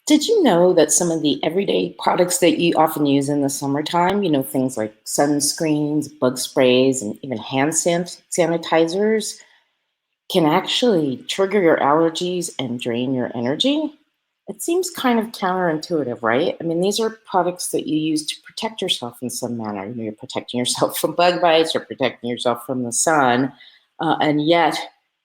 Did you know that some of the everyday products that you often use in the summertime, things like sunscreens, bug sprays, and even sanitizers can actually trigger your allergies and drain your energy? It seems kind of counterintuitive, right? I mean, these are products that you use to protect yourself in some manner. You're protecting yourself from bug bites or protecting yourself from the sun, and yet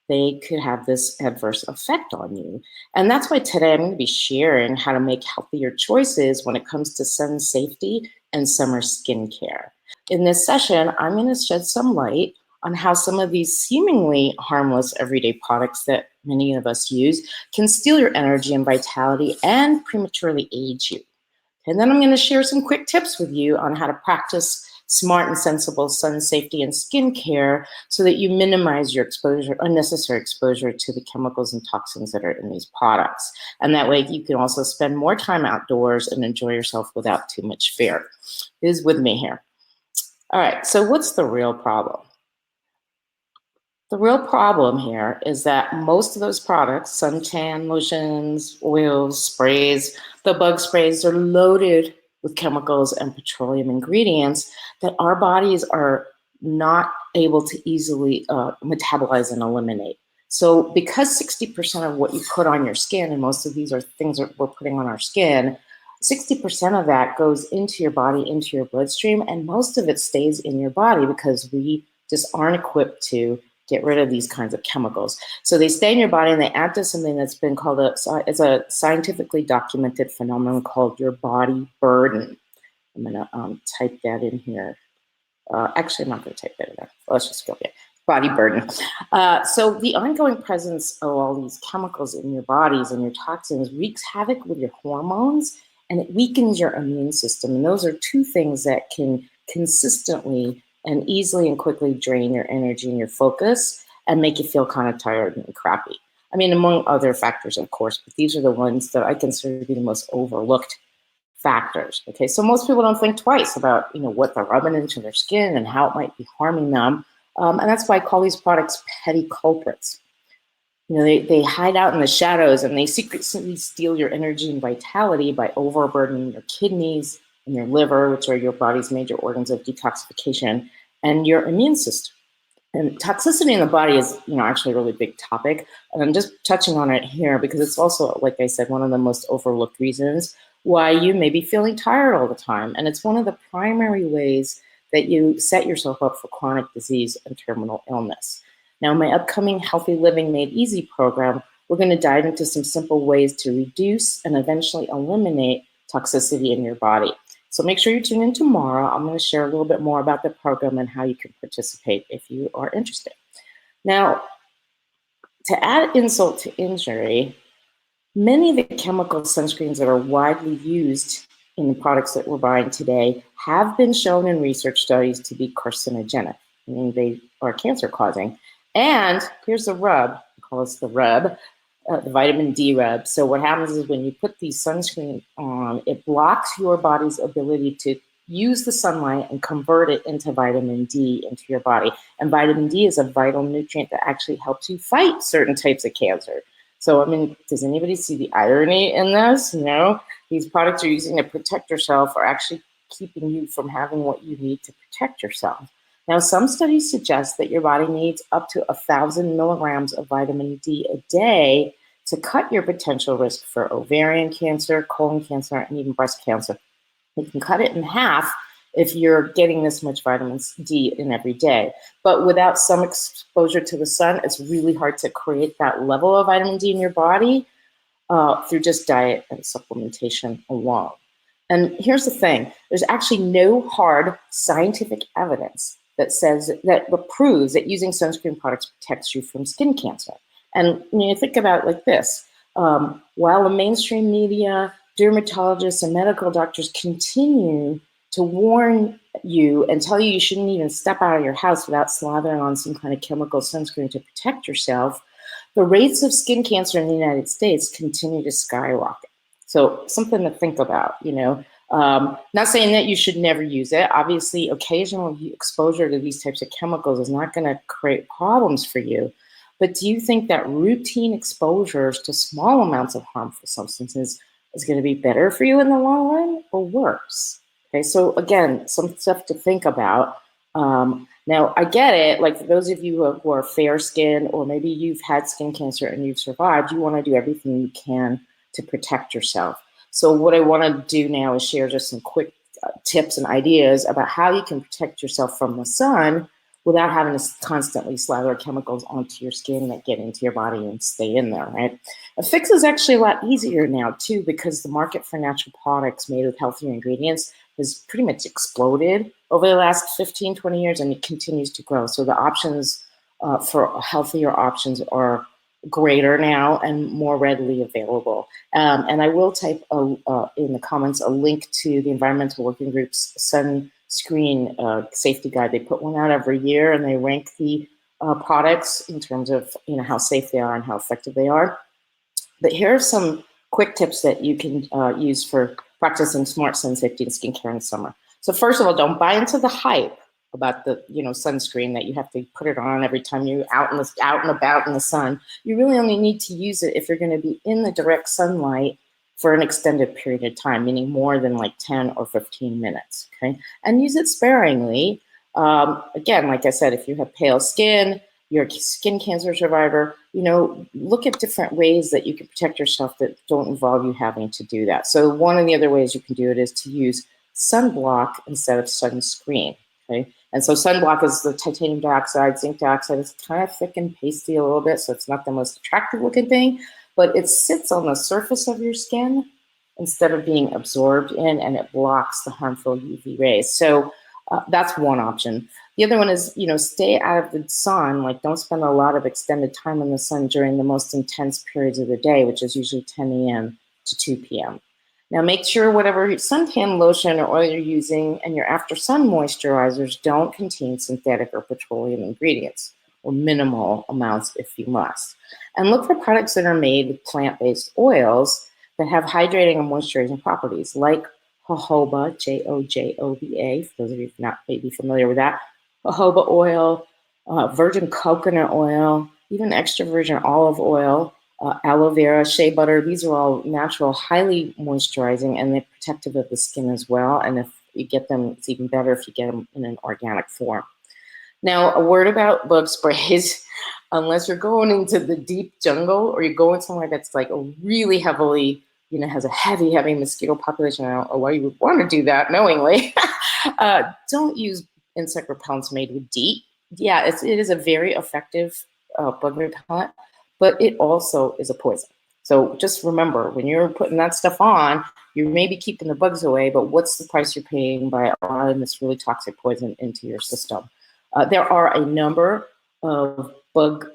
they could have this adverse effect on you. And that's why today I'm going to be sharing how to make healthier choices when it comes to sun safety and summer skincare. In this session, I'm going to shed some light on how some of these seemingly harmless everyday products that many of us use can steal your energy and vitality and prematurely age you. And then I'm going to share some quick tips with you on how to practice smart and sensible sun safety and skincare so that you minimize your unnecessary exposure to the chemicals and toxins that are in these products. And that way you can also spend more time outdoors and enjoy yourself without too much fear. Who's with me here? All right, so what's the real problem? The real problem here is that most of those products, suntan lotions, oils, sprays, the bug sprays, are loaded with chemicals and petroleum ingredients that our bodies are not able to easily metabolize and eliminate. So because 60% of what you put on your skin, and most of these are things that we're putting on our skin, 60% of that goes into your body, into your bloodstream, and most of it stays in your body because we just aren't equipped to get rid of these kinds of chemicals. So they stay in your body and they add to something that's been called it's a scientifically documented phenomenon called your body burden. I'm gonna type that in here. Actually, I'm not gonna type that in there. Let's just go get body burden. So the ongoing presence of all these chemicals in your bodies and your toxins wreaks havoc with your hormones and it weakens your immune system. And those are two things that can consistently and easily and quickly drain your energy and your focus and make you feel kind of tired and crappy. I mean, among other factors, of course, but these are the ones that I consider to be the most overlooked factors. Okay, so most people don't think twice about what they're rubbing into their skin and how it might be harming them, and that's why I call these products petty culprits. They hide out in the shadows and they secretly steal your energy and vitality by overburdening your kidneys and your liver, which are your body's major organs of detoxification, and your immune system. And toxicity in the body is, actually a really big topic. And I'm just touching on it here because it's also, like I said, one of the most overlooked reasons why you may be feeling tired all the time. And it's one of the primary ways that you set yourself up for chronic disease and terminal illness. Now, in my upcoming Healthy Living Made Easy program, we're going to dive into some simple ways to reduce and eventually eliminate toxicity in your body. So make sure you tune in tomorrow. I'm going to share a little bit more about the program and how you can participate if you are interested. Now, to add insult to injury, many of the chemical sunscreens that are widely used in the products that we're buying today have been shown in research studies to be carcinogenic, meaning they are cancer causing. And here's the rub, I call this the rub, the vitamin D rub. So what happens is when you put these sunscreen on, it blocks your body's ability to use the sunlight and convert it into vitamin D into your body. And vitamin D is a vital nutrient that actually helps you fight certain types of cancer. So, I mean, does anybody see the irony in this? These products you're using to protect yourself are actually keeping you from having what you need to protect yourself. Now, some studies suggest that your body needs up to 1,000 milligrams of vitamin D a day to cut your potential risk for ovarian cancer, colon cancer, and even breast cancer. You can cut it in half if you're getting this much vitamin D in every day. But without some exposure to the sun, it's really hard to create that level of vitamin D in your body through just diet and supplementation alone. And here's the thing, there's actually no hard scientific evidence that proves that using sunscreen products protects you from skin cancer. And you think about it like this, while the mainstream media, dermatologists, and medical doctors continue to warn you and tell you shouldn't even step out of your house without slathering on some kind of chemical sunscreen to protect yourself, the rates of skin cancer in the United States continue to skyrocket. So something to think about, not saying that you should never use it. Obviously, occasional exposure to these types of chemicals is not going to create problems for you. But do you think that routine exposures to small amounts of harmful substances is going to be better for you in the long run or worse? Okay, so again, some stuff to think about. Now, I get it, like for those of you who are fair skinned, or maybe you've had skin cancer and you've survived, you want to do everything you can to protect yourself. So what I want to do now is share just some quick tips and ideas about how you can protect yourself from the sun without having to constantly slather chemicals onto your skin that get into your body and stay in there, right? A fix is actually a lot easier now too, because the market for natural products made with healthier ingredients has pretty much exploded over the last 15, 20 years, and it continues to grow. So the options for healthier options are greater now and more readily available. And I will type in the comments a link to the Environmental Working Group's Sunscreen safety guide. They put one out every year, and they rank the products in terms of how safe they are and how effective they are. But here are some quick tips that you can use for practicing smart sun safety and skincare in the summer. So first of all, don't buy into the hype about the sunscreen that you have to put it on every time you're out and about in the sun. You really only need to use it if you're going to be in the direct sunlight for an extended period of time, meaning more than like 10 or 15 minutes. Okay, and use it sparingly. Again, like I said, if you have pale skin, you're a skin cancer survivor, look at different ways that you can protect yourself that don't involve you having to do that. So one of the other ways you can do it is to use sunblock instead of sunscreen. Okay, and so sunblock is the titanium dioxide, zinc dioxide. It's kind of thick and pasty a little bit, so it's not the most attractive looking thing, but it sits on the surface of your skin instead of being absorbed in, and it blocks the harmful UV rays. So that's one option. The other one is, stay out of the sun. Like, don't spend a lot of extended time in the sun during the most intense periods of the day, which is usually 10 a.m. to 2 p.m. Now, make sure whatever suntan lotion or oil you're using and your after sun moisturizers don't contain synthetic or petroleum ingredients, or minimal amounts if you must. And look for products that are made with plant-based oils that have hydrating and moisturizing properties, like jojoba, Jojoba, for those of you not maybe familiar with that, jojoba oil, virgin coconut oil, even extra virgin olive oil, aloe vera, shea butter. These are all natural, highly moisturizing, and they're protective of the skin as well. And if you get them, it's even better if you get them in an organic form. Now, a word about bug sprays. Unless you're going into the deep jungle or you're going somewhere that's like a really heavily, has a heavy mosquito population, I don't know why you would want to do that knowingly. Don't use insect repellents made with DEET. Yeah, it is a very effective bug repellent, but it also is a poison. So just remember, when you're putting that stuff on, you may be keeping the bugs away, but what's the price you're paying by allowing this really toxic poison into your system? There are a number of bug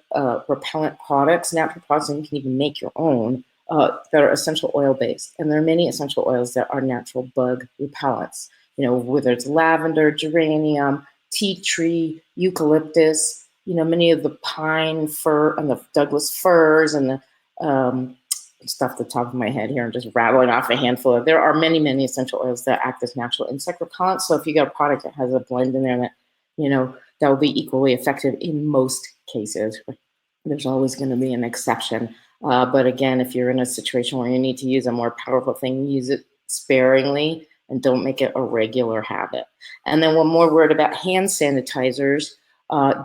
repellent products, natural products, and you can even make your own, that are essential oil based. And there are many essential oils that are natural bug repellents, whether it's lavender, geranium, tea tree, eucalyptus, many of the pine fir and the Douglas firs and the stuff at the top of my head here. I'm just rattling off a handful of. There are many essential oils that act as natural insect repellents. So if you got a product that has a blend in there that, that will be equally effective in most cases. There's always going to be an exception. But again, if you're in a situation where you need to use a more powerful thing, use it sparingly and don't make it a regular habit. And then one more word about hand sanitizers.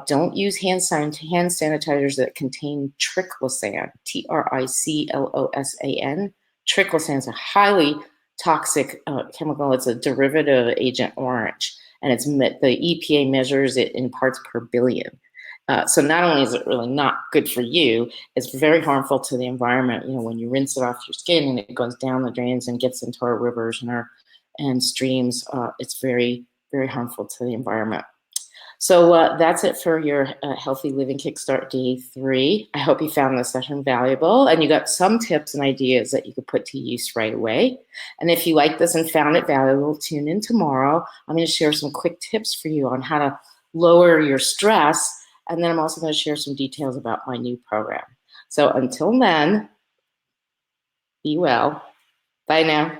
Don't use hand sanitizers that contain triclosan, Triclosan. Triclosan is a highly toxic chemical. It's a derivative of Agent Orange, and the EPA measures it in parts per billion. So not only is it really not good for you, it's very harmful to the environment. When you rinse it off your skin and it goes down the drains and gets into our rivers and streams, it's very, very harmful to the environment. So that's it for your Healthy Living Kickstart Day 3. I hope you found this session valuable and you got some tips and ideas that you could put to use right away. And if you like this and found it valuable, tune in tomorrow. I'm going to share some quick tips for you on how to lower your stress. And then I'm also going to share some details about my new program. So until then, be well. Bye now.